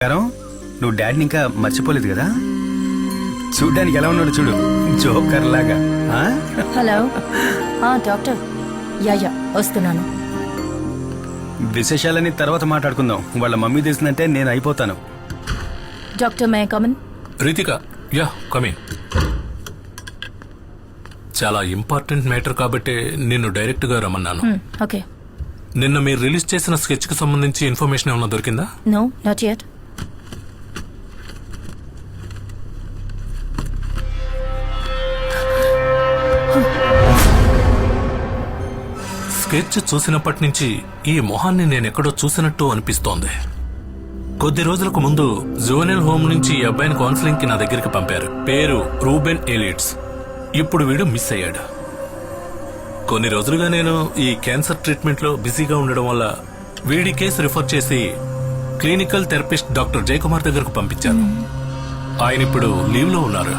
నువ్వు డాడీని ఇంకా మర్చిపోలేదు కదా? చూడ్డానికి ఎలా ఉన్నాడు చూడు, జోకర్ లాగా. Hello doctor. యా వస్తున్నాను. విశేషాలని తర్వాత మాట్లాడుకుందాం. వాళ్ళ మమ్మీ తెలిసిందంటే నేను అయిపోతాను. డాక్టర్ మే కమన్? Ritika, yeah come in. చాలా ఇంపార్టెంట్ మ్యాటర్ కాబట్టి నిన్ను డైరెక్ట్ గా రమ్మన్నాను. ఓకే. నిన్న మీరు రిలీజ్ చేసిన స్కెచ్ కి సంబంధించి ఇన్ఫర్మేషన్ ఏమైనా దొరికిందా? No, not yet. స్కెచ్ చూసినప్పటి నుంచి ఈ మొహాన్ని నేనెక్కడో చూసినట్టు అనిపిస్తోంది. కొద్ది రోజులకు ముందు జోనల్ హోమ్ నుంచి ఈ అబ్బాయిని కౌన్సిలింగ్ కి నా దగ్గరికి పంపారు. పేరు రూబెన్ ఎలియట్స్. ఇప్పుడు వీడు మిస్ అయ్యాడు. కొన్ని రోజులుగా నేను ఈ క్యాన్సర్ ట్రీట్మెంట్ లో బిజీగా ఉండడం వల్ల వీడి కేసు రిఫర్ చేసి క్లినికల్ థెరపిస్ట్ డాక్టర్ జయకుమార్ దగ్గరకు పంపించాను. ఆయన ఇప్పుడు లీవ్ లో ఉన్నారు.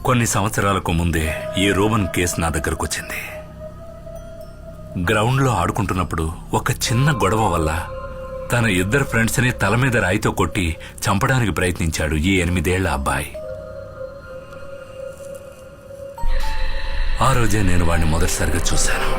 కొన్ని సంవత్సరాలకు ముందే ఈ రోమన్ కేసు నా దగ్గరకు వచ్చింది. గ్రౌండ్లో ఆడుకుంటున్నప్పుడు ఒక చిన్న గొడవ వల్ల తన ఇద్దరు ఫ్రెండ్స్ ని తల మీద రాయితో కొట్టి చంపడానికి ప్రయత్నించాడు ఈ 8 ఏళ్ల అబ్బాయి. ఆ రోజే నేను వాడిని మొదటిసారిగా చూశాను.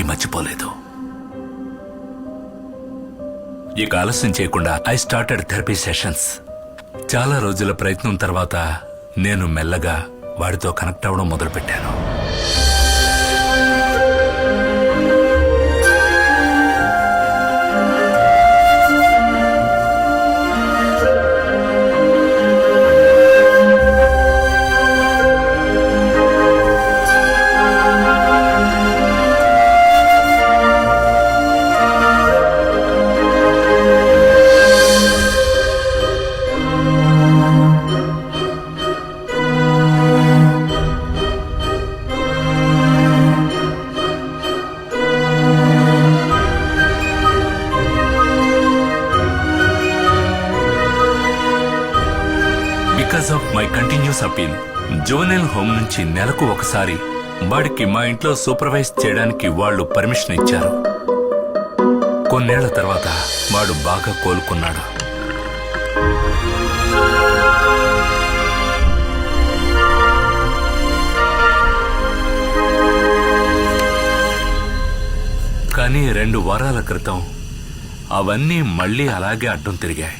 మర్చిపోలేదు. ఇక ఆలస్యం చేయకుండా ఐ స్టార్టెడ్ థెరపీ సెషన్స్. చాలా రోజుల ప్రయత్నం తర్వాత నేను మెల్లగా వాడితో కనెక్ట్ అవ్వడం మొదలుపెట్టాను. Because of my continuous appeal, జోనెల్ హోమ్ నుంచి నెలకు ఒకసారి వాడికి మా ఇంట్లో సూపర్వైజ్ చేయడానికి వాళ్ళు పర్మిషన్ ఇచ్చారు. కొన్నేళ్ల తర్వాత వాడు బాగా కోలుకున్నాడు. కానీ 2 వారాల క్రితం అవన్నీ మళ్లీ అలాగే అడ్డం తిరిగాయి.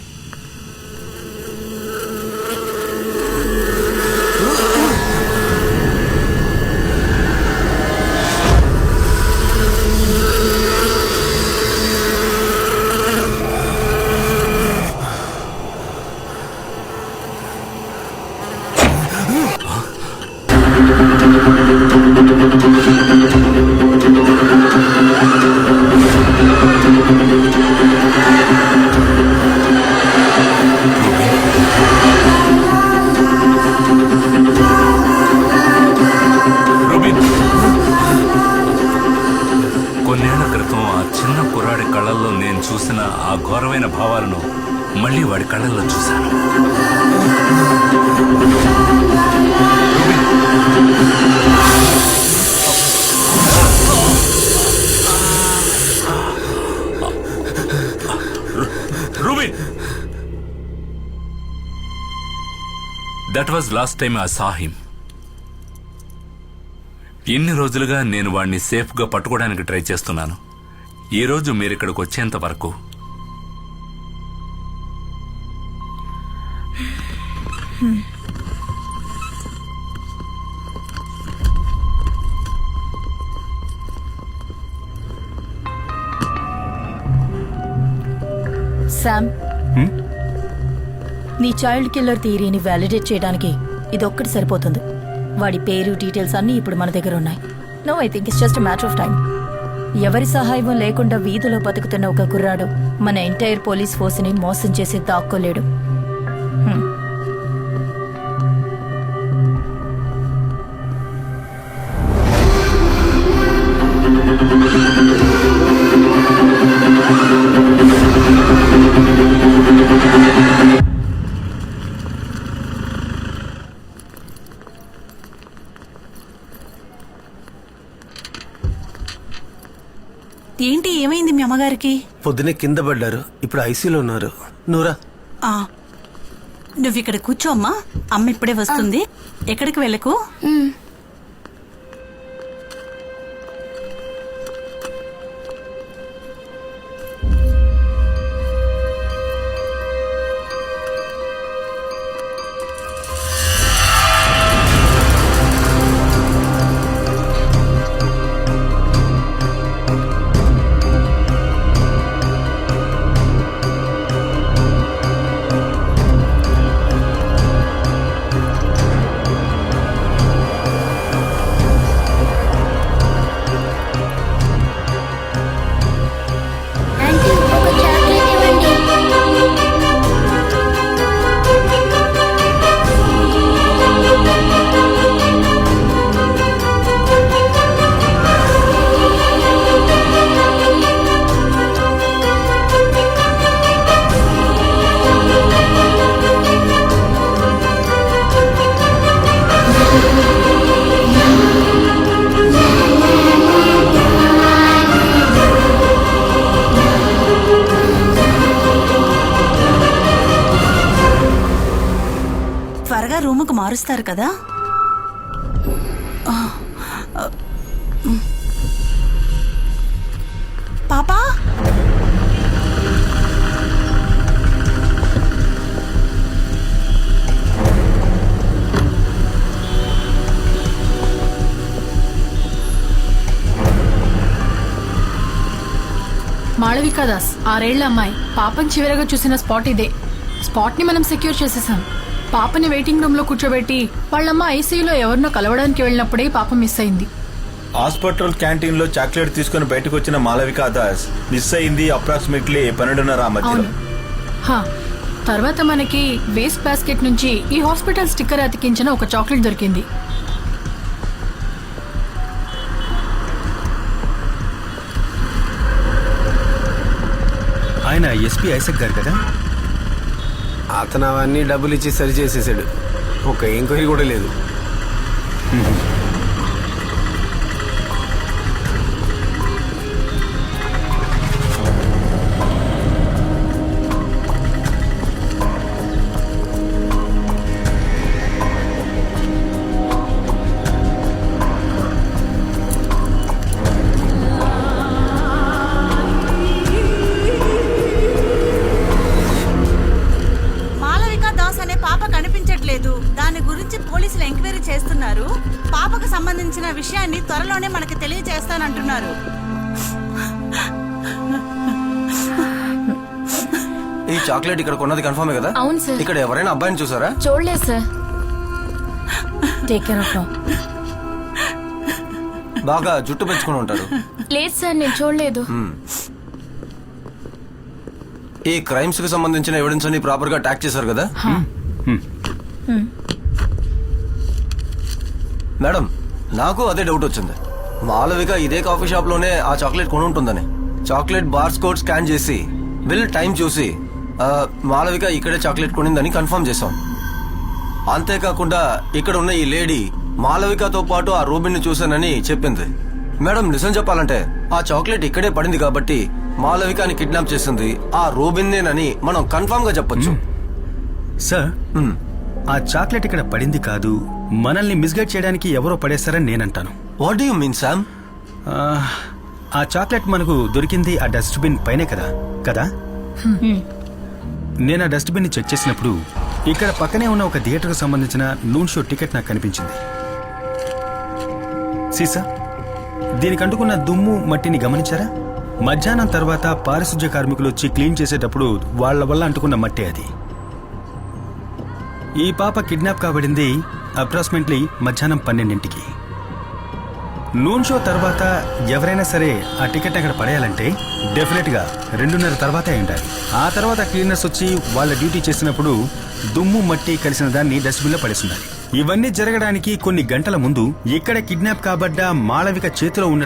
కొన్నేళ్ల క్రితం ఆ చిన్న కుర్రాడి కళ్ళల్లో నేను చూసిన ఆ ఘోరమైన భావాలను మళ్లీ వాడి కళ్ళల్లో చూశాను. Rubin, that was last time I saw him. ఇన్ని రోజులుగా నేను వాడిని సేఫ్గా పట్టుకోవడానికి ట్రై చేస్తున్నాను. ఈ రోజు మీరు ఇక్కడికి వచ్చేంత వరకు శామ్, నీ చైల్డ్ కిల్లర్ థియరీని వ్యాలిడేట్ చేయడానికి ఇదొక్కటి సరిపోతుంది. వాడి పేరు డీటెయిల్స్ అన్నీ ఇప్పుడు మన దగ్గర ఉన్నాయి. No, I think it's just matter of time. ఎవరి సహాయం లేకుండా వీధిలో బతుకుతున్న ఒక కుర్రాడు మన ఎంటైర్ పోలీస్ ఫోర్స్ని మోసం చేసి దాక్కోలేడు. ఏంటి, ఏమైంది మీ అమ్మగారికి? పొద్దునే కింద పడ్డారు, ఇప్పుడు ఐసీలో ఉన్నారు. నూరా, నువ్వు ఇక్కడ కూర్చో అమ్మా, అమ్మ ఇప్పుడే వస్తుంది. ఎక్కడికి వెళ్ళకు. త్వరగా రూముకు మారుస్తారు కదా. పాపా, మాళవిక దాస్, 6 ఏళ్ల అమ్మాయి. పాపని చివరగా చూసిన స్పాట్ ఇదే. స్పాట్ ని మనం సెక్యూర్ చేసేసాం. పాపని వెయిటింగ్ రూమ్ లో కూర్చోబెట్టి వాళ్ళమ్మ ఐసీయూలో ఎవరినో కలవడానికి వెళ్ళినప్పుడే పాప మిస్ అయింది. హాస్పిటల్ క్యాంటీన్ లో చాక్లెట్ తీసుకుని బయటకు వచ్చిన మాళవిక దాస్ మిస్ అయింది అప్రాక్సిమేట్లీ 12:30 మధ్యలో. తర్వాత మనకి వేస్ట్ బాస్కెట్ నుంచి ఈ హాస్పిటల్ స్టిక్కర్ అతికించిన ఒక చాక్లెట్ దొరికింది. ఆయన ఎస్పీ ఐసక్ గారు కదా? అతను అవన్నీ డబ్బులు ఇచ్చి సరి చేసేసాడు. ఒక ఎంక్వైరీ కూడా లేదు. దాని గురించి పోలీసులు ఎంక్వైరీ చేస్తున్నారు. పాపకు సంబంధించిన విషయాన్ని త్వరలోనే మనకి తెలియజేస్తానంటున్నారు. ఈ చాక్లెట్ ఇక్కడ కొన్నది కన్ఫర్మే కదా? అవును సార్. ఇక్కడ ఎవరైనా అబ్బాయిని చూసారా? చూడలేదు సార్. Take care of. బాగా జుట్టు పెంచుకుని ఉంటాడు. లేదు సార్, నేను చూడలేదు. ఈ క్రైమ్స్ కి సంబంధించిన ఎవిడెన్స్ అన్ని ప్రాపర్ గా ట్యాక్ చేశారు కదా? మేడం, నాకు అదే డౌట్ వచ్చింది. మాళవిక ఇదే కాఫీ షాప్ లోనే ఆ చాక్లెట్ కొని ఉంటుందని. చాక్లెట్ బార్స్ కోడ్ స్కాన్ చేసి బిల్ టైం చూసి మాళవిక ఇక్కడే చాక్లెట్ కొనిందని కన్ఫర్మ్ చేశాం. అంతేకాకుండా ఇక్కడ ఉన్న ఈ లేడీ మాళవికతో పాటు ఆ రూబిన్ ని చూశానని చెప్పింది. మేడం, నిజం చెప్పాలంటే ఆ చాక్లెట్ ఇక్కడే పడింది కాబట్టి మాళవికని కిడ్నాప్ చేసింది ఆ రూబిన్ నేనని మనం కన్ఫర్మ్ గా చెప్పొచ్చు. సార్, ఆ చాక్లెట్ ఇక్కడ పడింది కాదు, మనల్ని మిస్గైడ్ చేయడానికి ఎవరో పడేస్తారని నేనంటాను. What do you mean Sam? ఆ చాక్లెట్ మనకు దొరికింది ఆ డస్ట్బిన్ పైనే కదా కదా నేను ఆ డస్ట్బిన్ ని చెక్ చేసినప్పుడు ఇక్కడ పక్కనే ఉన్న ఒక థియేటర్కు సంబంధించిన నూన్ షో టికెట్ నాకు కనిపించింది. సీసా, దీనికి అంటుకున్న దుమ్ము మట్టిని గమనించారా? మధ్యాహ్నం తర్వాత పారిశుధ్య కార్మికులు వచ్చి క్లీన్ చేసేటప్పుడు వాళ్ళ వల్ల అంటుకున్న మట్టి అది. ఈ పాప కిడ్నాప్ కాబడింది అప్రాక్సిమేట్లీ మధ్యాహ్నం 12ంటికి. నూన్ షో తర్వాత ఎవరైనా సరే ఆ టికెట్ అక్కడ పడేయాలంటే డెఫినెట్ గా 2:30 తర్వాతే ఉండాలి. ఆ తర్వాత క్లీనర్స్ వచ్చి వాళ్ళ డ్యూటీ చేసినప్పుడు దుమ్ము మట్టి కలిసిన దాన్ని డస్ట్బిన్ లో పడేస్తున్నారు. ఇవన్నీ జరగడానికి కొన్ని గంటల ముందు ఇక్కడ కిడ్నాప్ కాబడ్డ మాళవిక చేతిలో ఉన్న